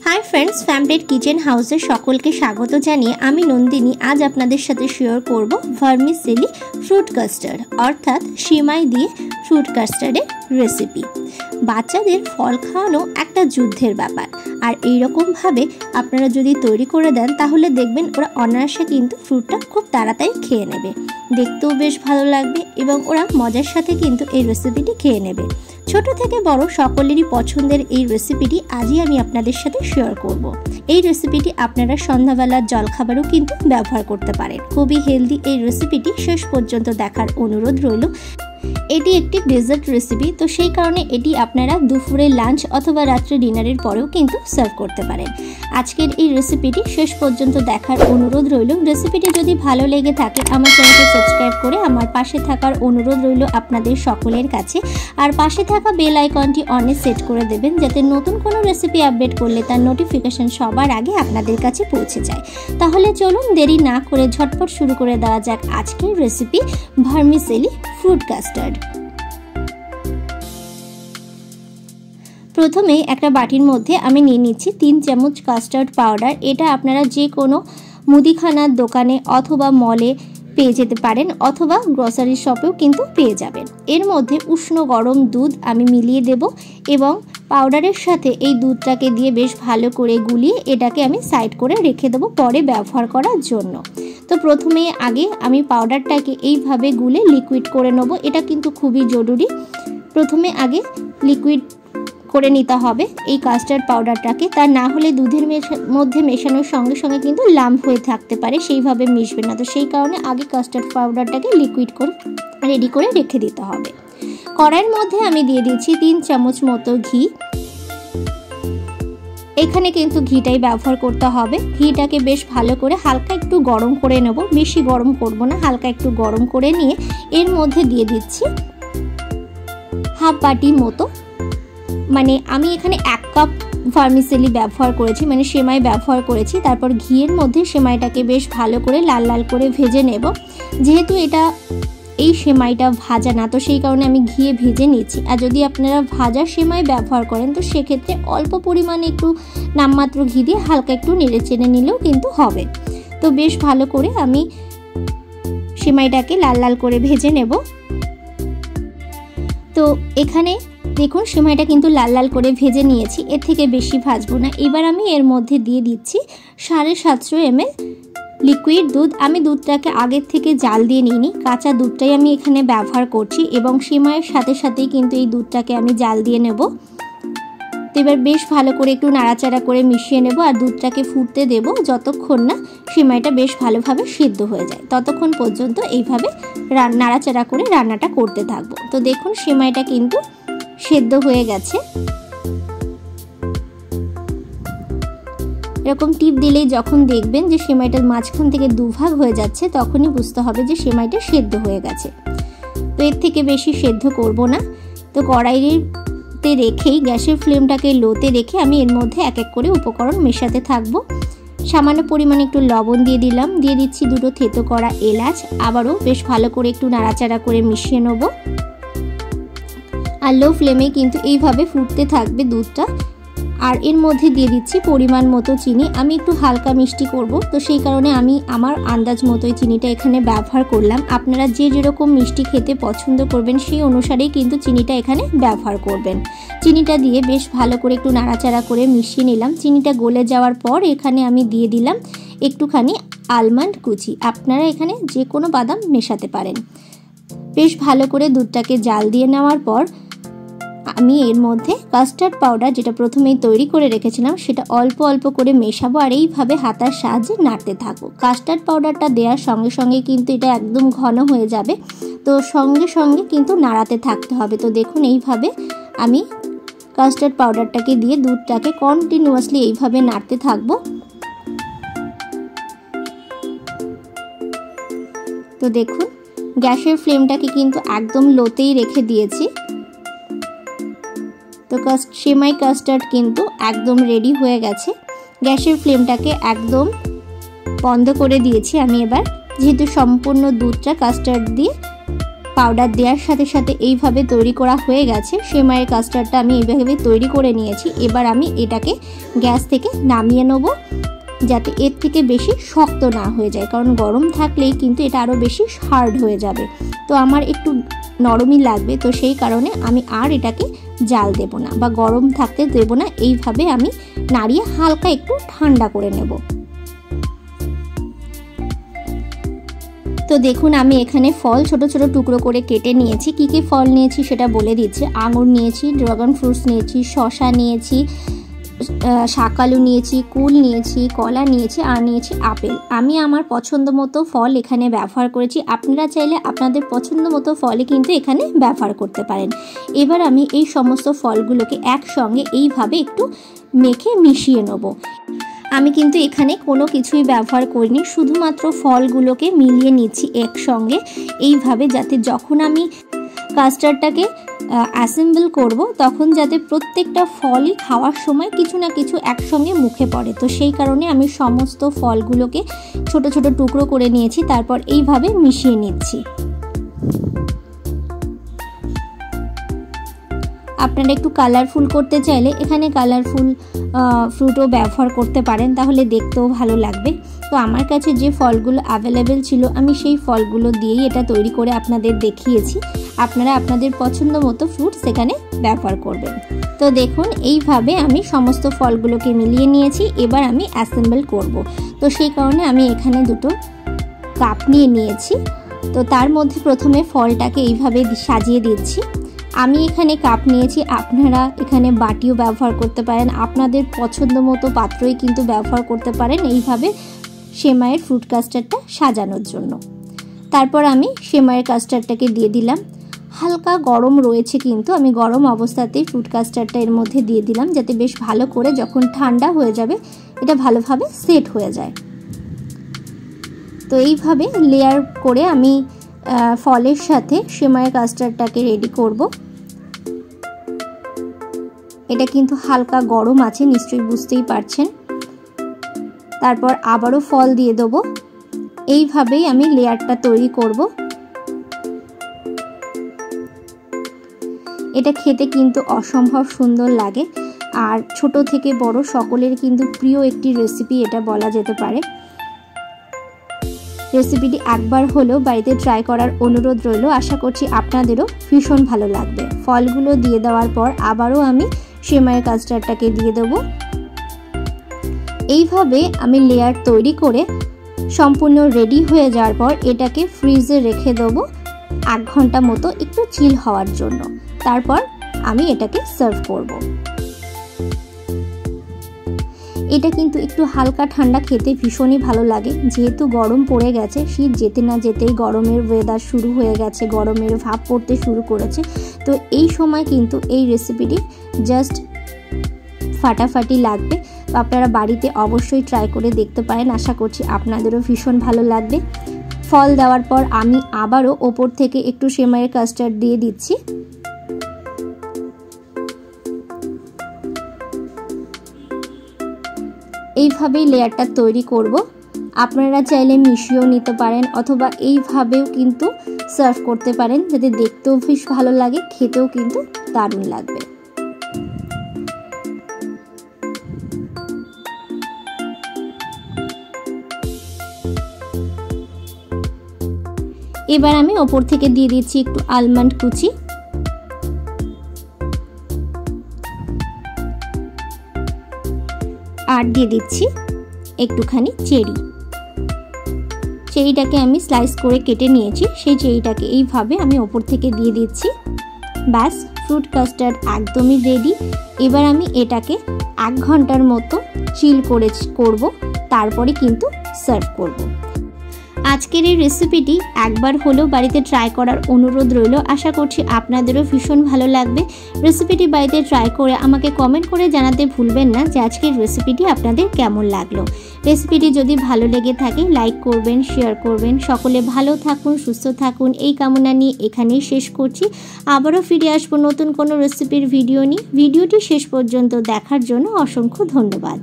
Hi friends फैमिलीर kitchen हाउसे सकलके स्वागत जानिए आमी नंदिनी आज आपनादेर साथे शेयर करब भार्मिसेली फ्रूट कास्टार्ड अर्थात सेमाई दिए फ्रूट कास्टार्डेर रेसिपि। बाच्चादेर फल खाওয়ানো একটা যুদ্ধের ব্যাপার আর এই রকম ভাবে আপনারা যদি তৈরি করে দেন তাহলে দেখবেন ওরা অনায়াসে কিন্তু ফ্রুটটা খুব তাড়াতাড়ি খেয়ে নেবে, দেখতেও বেশ ভালো লাগবে এবং ওরা মজার সাথে কিন্তু এই রেসিপিটি খেয়ে নেবে। ছোট থেকে বড় সকলেরই পছন্দের এই রেসিপিটি আজই আমি আপনাদের সাথে শেয়ার করব। এই রেসিপিটি আপনারা সন্ধ্যাবেলার জলখাবারও কিন্তু ব্যবহার করতে পারেন। খুবই হেলদি এই রেসিপিটি শেষ পর্যন্ত দেখার অনুরোধ রইল। এটি একটি ডেজার্ট রেসিপি, তো সেই কারণে এটি আপনারা দুপুরে লাঞ্চ অথবা রাত্রে ডিনারের পরেও কিন্তু সার্ভ করতে পারেন। আজকের এই রেসিপিটি শেষ পর্যন্ত দেখার অনুরোধ রইল। রেসিপিটি যদি ভালো লেগে থাকে আমার চ্যানেলকে সাবস্ক্রাইব করে আমার পাশে থাকার অনুরোধ রইল আপনাদের সকলের কাছে। আর পাশে থাকা বেল আইকনটি অনে সেট করে দেবেন যাতে নতুন কোনো রেসিপি আপডেট করলে তার নোটিফিকেশন সবার আগে আপনাদের কাছে পৌঁছে যায়। তাহলে চলুন দেরি না করে ঝটপট শুরু করে দেওয়া যাক আজকের রেসিপি ভার্মিসেলি ফ্রুট কাস্টার্ড। প্রথমে একটা বাটির মধ্যে আমি নিয়ে নিচ্ছি 3 চামচ কাস্টার্ড পাউডার। এটা আপনারা যে কোনো মুদিখানার দোকানে অথবা মলে পেয়ে যেতে পারেন অথবা গ্রসারি শপেও কিন্তু পেয়ে যাবেন। এর মধ্যে উষ্ণ গরম দুধ আমি মিলিয়ে দেব এবং পাউডারের সাথে এই দুধটাকে দিয়ে বেশ ভালো করে গুলিয়ে এটাকে আমি সাইড করে রেখে দেবো পরে ব্যবহার করার জন্য। তো প্রথমে আগে আমি পাউডারটাকে এইভাবে গুলে লিকুইড করে নেব, এটা কিন্তু খুবই জরুরি। প্রথমে আগে লিকুইড করে নিতে হবে এই কাস্টার্ড পাউডারটাকে, তা না হলে দুধের মধ্যে মেশানোর সঙ্গে সঙ্গে কিন্তু লাম্প হয়ে থাকতে পারে, সেইভাবে মিশবে না। তো সেই কারণে আগে কাস্টার্ড পাউডারটাকে লিকুইড করে রেডি করে রেখে দিতে হবে। কড়াইয়ের মধ্যে আমি দিয়ে দিচ্ছি 3 চামচ মতো ঘি। এখানে কিন্তু ঘিটাই ব্যবহার করতে হবে। ঘিটাকে বেশ ভালো করে হালকা একটু গরম করে নেব, বেশি গরম করব না, হালকা একটু গরম করে নিয়ে এর মধ্যে দিয়ে দিচ্ছি হাফ বাটি মতো, মানে আমি এখানে 1 কাপ ভার্মিসেলি ব্যবহার করেছি, মানে সেমাই ব্যবহার করেছি। তারপর ঘিয়ের মধ্যে সেমাইটাকে বেশ ভালো করে লাল লাল করে ভেজে নেব। যেহেতু এটা এই সেমাইটা ভাজা না, তো সেই কারণে আমি ঘিয়ে ভেজে নিচ্ছি। আর যদি আপনারা ভাজা সেমাই ব্যবহার করেন তো সেক্ষেত্রে অল্প পরিমাণে একটু নামমাত্র ঘি দিয়ে হালকা একটু নেড়ে চেড়ে নিলেও কিন্তু হবে। তো বেশ ভালো করে আমি সেমাইটাকে লাল লাল করে ভেজে নেব। তো এখানে দেখুন সেমাইটা কিন্তু লাল লাল করে ভেজে নিয়েছি, এর থেকে বেশি ভাজবো না। এবার আমি এর মধ্যে দিয়ে দিচ্ছি 750 ml লিকুইড দুধ। আমি দুধটাকে আগের থেকে জাল দিয়ে নিইনি, কাঁচা দুধটাই আমি এখানে ব্যবহার করছি এবং সেমাইয়ের সাথে সাথেই কিন্তু এই দুধটাকে আমি জাল দিয়ে নেব। তো এবার বেশ ভালো করে একটু নাড়াচাড়া করে মিশিয়ে নেব আর দুধটাকে ফুটতে দেব যতক্ষণ না সেমাইটা বেশ ভালোভাবে সিদ্ধ হয়ে যায়, ততক্ষণ পর্যন্ত এইভাবে নাড়াচাড়া করে রান্নাটা করতে থাকবো। তো দেখুন সেমাইটা কিন্তু সেদ্ধ হয়ে গেছে। এরকম টিপ দিলেই যখন দেখবেন যে সেমাইটার মাঝখান থেকে দুভাগ হয়ে যাচ্ছে তখনই বুঝতে হবে যে সেমাইটা সেদ্ধ হয়ে গেছে। তো এর থেকে বেশি সেদ্ধ করব না। তো কড়াইতে রেখেই গ্যাসের ফ্লেমটাকে লোতে রেখে আমি এর মধ্যে এক এক করে উপকরণ মেশাতে থাকবো। সামান্য পরিমাণে একটু লবণ দিয়ে দিলাম, দিয়ে দিচ্ছি 2 থেতো করা এলাচ। আবারও বেশ ভালো করে একটু নাড়াচাড়া করে মিশিয়ে নেব আর লো ফ্লেমে কিন্তু এইভাবে ফুটতে থাকবে দুধটা। আর এর মধ্যে দিয়ে দিচ্ছি পরিমাণ মতো চিনি। আমি একটু হালকা মিষ্টি করব, তো সেই কারণে আমি আমার আন্দাজ মতোই চিনিটা এখানে ব্যবহার করলাম। আপনারা যে যেরকম মিষ্টি খেতে পছন্দ করবেন সেই অনুসারেই কিন্তু চিনিটা এখানে ব্যবহার করবেন। চিনিটা দিয়ে বেশ ভালো করে একটু নাড়াচাড়া করে মিশিয়ে নিলাম। চিনিটা গলে যাওয়ার পর এখানে আমি দিয়ে দিলাম একটুখানি আলমন্ড কুচি। আপনারা এখানে যে কোনো বাদাম মেশাতে পারেন। বেশ ভালো করে দুধটাকে জাল দিয়ে নেওয়ার পর আমি এর মধ্যে কাস্টার্ড পাউডার যেটা প্রথমেই তৈরি করে রেখেছিলাম সেটা অল্প অল্প করে মেশাবো আর এইভাবে হাতার সাহায্যে নাড়তে থাকবো। কাস্টার্ড পাউডারটা দেওয়ার সঙ্গে সঙ্গে কিন্তু এটা একদম ঘন হয়ে যাবে, তো সঙ্গে সঙ্গে কিন্তু নাড়াতে থাকতে হবে। তো দেখুন এইভাবে আমি কাস্টার্ড পাউডারটাকে দিয়ে দুধটাকে কন্টিনিউয়াসলি এইভাবে নাড়তে থাকবো। তো দেখুন গ্যাসের ফ্লেমটাকে কিন্তু একদম লোতেই রেখে দিয়েছি। তো সেমাই কাস্টার্ড কিন্তু একদম রেডি হয়ে গেছে। গ্যাসের ফ্লেমটাকে একদম বন্ধ করে দিয়েছি আমি। এবার যেহেতু সম্পূর্ণ দুধটা কাস্টার্ড দিয়ে পাউডার দেওয়ার সাথে সাথে এইভাবে তৈরি করা হয়ে গেছে। সেমাইয়ের কাস্টার্ডটা আমি এইভাবে তৈরি করে নিয়েছি। এবার আমি এটাকে গ্যাস থেকে নামিয়ে নেব, যাতে এর থেকে বেশি শক্ত না হয়ে যায়, কারণ গরম থাকলেই কিন্তু এটা আরও বেশি হার্ড হয়ে যাবে। তো আমার একটু নরমই লাগবে, তো সেই কারণে আমি আর এটাকে জাল দেব না বা গরম থাকতে দেব না। এইভাবে আমি নাড়িয়ে হালকা একটু ঠান্ডা করে নেব। তো দেখুন আমি এখানে ফল ছোট ছোট টুকরো করে কেটে নিয়েছি। কি কি ফল নিয়েছি সেটা বলে দিচ্ছি। আঙুর নিয়েছি, ড্রাগন ফ্রুটস নিয়েছি, শসা নিয়েছি, শাকালু নিয়েছি, কুল নিয়েছি, কলা নিয়েছি, আর নিয়েছি আপেল। আমি আমার পছন্দ মতো ফল এখানে ব্যবহার করেছি। আপনারা চাইলে আপনাদের পছন্দ মতো ফলই কিন্তু এখানে ব্যবহার করতে পারেন। এবার আমি এই সমস্ত ফলগুলোকে একসঙ্গে এইভাবে একটু মেখে মিশিয়ে নেব। আমি কিন্তু এখানে কোনো কিছুই ব্যবহার করিনি, শুধুমাত্র ফলগুলোকে মিলিয়ে নিচ্ছি একসঙ্গে এইভাবে, যাতে যখন আমি কাস্টার্ডটাকে অ্যাসেম্বল করব তখন যাতে প্রত্যেকটা ফলই খাওয়ার সময় কিছু না কিছু একসঙ্গে মুখে পড়ে। তো সেই কারণে আমি সমস্ত ফলগুলোকে ছোট ছোট টুকরো করে নিয়েছি, তারপর এইভাবে মিশিয়ে নিচ্ছি। আপনারা একটু কালারফুল করতে চাইলে এখানে কালারফুল ফ্রুটও ব্যবহার করতে পারেন, তাহলে দেখতেও ভালো লাগবে। তো আমার কাছে যে ফলগুলো অ্যাভেলেবেল ছিল আমি সেই ফলগুলো দিয়েই এটা তৈরি করে আপনাদের দেখিয়েছি। আপনারা আপনাদের পছন্দ মতো ফ্রুট সেখানে ব্যবহার করবেন। তো দেখুন এইভাবে আমি সমস্ত ফলগুলোকে মিলিয়ে নিয়েছি। এবার আমি অ্যাসেম্বল করব। তো সেই কারণে আমি এখানে দুটো কাপ নিয়ে নিয়েছি। তো তার মধ্যে প্রথমে ফলটাকে এইভাবে সাজিয়ে দিচ্ছি। আমি এখানে কাপ নিয়েছি, আপনারা এখানে বাটিও ব্যবহার করতে পারেন, আপনাদের পছন্দ মতো পাত্রই কিন্তু ব্যবহার করতে পারেন এইভাবে সেমাইয়ের ফ্রুট কাস্টার্ডটা সাজানোর জন্য। তারপর আমি সেমাইয়ের কাস্টার্ডটাকে দিয়ে দিলাম। হালকা গরম রয়েছে, কিন্তু আমি গরম অবস্থাতেই ফ্রুট কাস্টার্ডটা এর মধ্যে দিয়ে দিলাম, যাতে বেশ ভালো করে যখন ঠান্ডা হয়ে যাবে এটা ভালোভাবে সেট হয়ে যায়। তো এইভাবে লেয়ার করে আমি ফলের সাথে সেমাইয়ের কাস্টার্ডটাকে রেডি করব। এটা কিন্তু হালকা গরম আছে, নিশ্চয়ই বুঝতেই পারছেন। তারপর আবারও ফল দিয়ে দেবো। এইভাবেই আমি লেয়ারটা তৈরি করব। এটা খেতে কিন্তু অসম্ভব সুন্দর লাগে, আর ছোট থেকে বড় সকলের কিন্তু প্রিয় একটি রেসিপি এটা বলা যেতে পারে। রেসিপিটি একবার হলেও বাড়িতে ট্রাই করার অনুরোধ রইল। আশা করছি আপনাদেরও ভীষণ ভালো লাগবে। ফলগুলো দিয়ে দেওয়ার পর আবারও আমি সেমাইয়ের কাস্টার্ডটাকে দিয়ে দেবো। এইভাবে আমি লেয়ার তৈরি করে সম্পূর্ণ রেডি হয়ে যাওয়ার পর এটাকে ফ্রিজে রেখে দেবো 1 ঘন্টা মতো একটু চিল হওয়ার জন্য। তারপর আমি এটাকে সার্ভ করব। এটা কিন্তু একটু হালকা ঠান্ডা খেতে ভীষণই ভালো লাগে, যেহেতু গরম পড়ে গেছে। শীত যেতে না যেতেই গরমের ওয়েদার শুরু হয়ে গেছে, গরমের ভাব পড়তে শুরু করেছে। তো এই সময় কিন্তু এই রেসিপিটি জাস্ট ফাটাফাটি লাগবে। আপনারা বাড়িতে অবশ্যই ট্রাই করে দেখতে পারেন। আশা করছি আপনাদেরও ভীষণ ভালো লাগবে। ফল দেওয়ার পর আমি আবারও ওপর থেকে একটু সেমাইয়ের কাস্টার্ড দিয়ে দিচ্ছি। এইভাবেই লেয়ারটা তৈরি করব। আপনারা চাইলে মিশিয়েও নিতে পারেন, অথবা এইভাবেও কিন্তু সার্ভ করতে পারেন, যাতে দেখতেও বেশ ভালো লাগে, খেতেও কিন্তু দারুণ লাগবে। এবার আমি ওপর থেকে দিয়ে দিচ্ছি একটু আলমন্ড কুচি। আর দিয়ে দিচ্ছি একটুখানি চেরিটাকে আমি স্লাইস করে কেটে নিয়েছি, সেই চেরিটাকে এইভাবে আমি ওপর থেকে দিয়ে দিচ্ছি। ব্যাস, ফ্রুট কাস্টার্ড একদমই রেডি। এবার আমি এটাকে 1 ঘন্টার মতো চিল করব, তারপরে কিন্তু সার্ভ করব। আজকের এই রেসিপিটি একবার হলেও বাড়িতে ট্রাই করার অনুরোধ রইল। আশা করছি আপনাদেরও ভীষণ ভালো লাগবে। রেসিপিটি বাড়িতে ট্রাই করে আমাকে কমেন্ট করে জানাতে ভুলবেন না যে আজকের রেসিপিটি আপনাদের কেমন লাগলো। রেসিপিটি যদি ভালো লেগে থাকে লাইক করবেন, শেয়ার করবেন। সকলে ভালো থাকুন, সুস্থ থাকুন, এই কামনা নিয়ে এখানেই শেষ করছি। আবারও ফিরে আসবো নতুন কোনো রেসিপির ভিডিও নিয়ে। ভিডিওটি শেষ পর্যন্ত দেখার জন্য অসংখ্য ধন্যবাদ।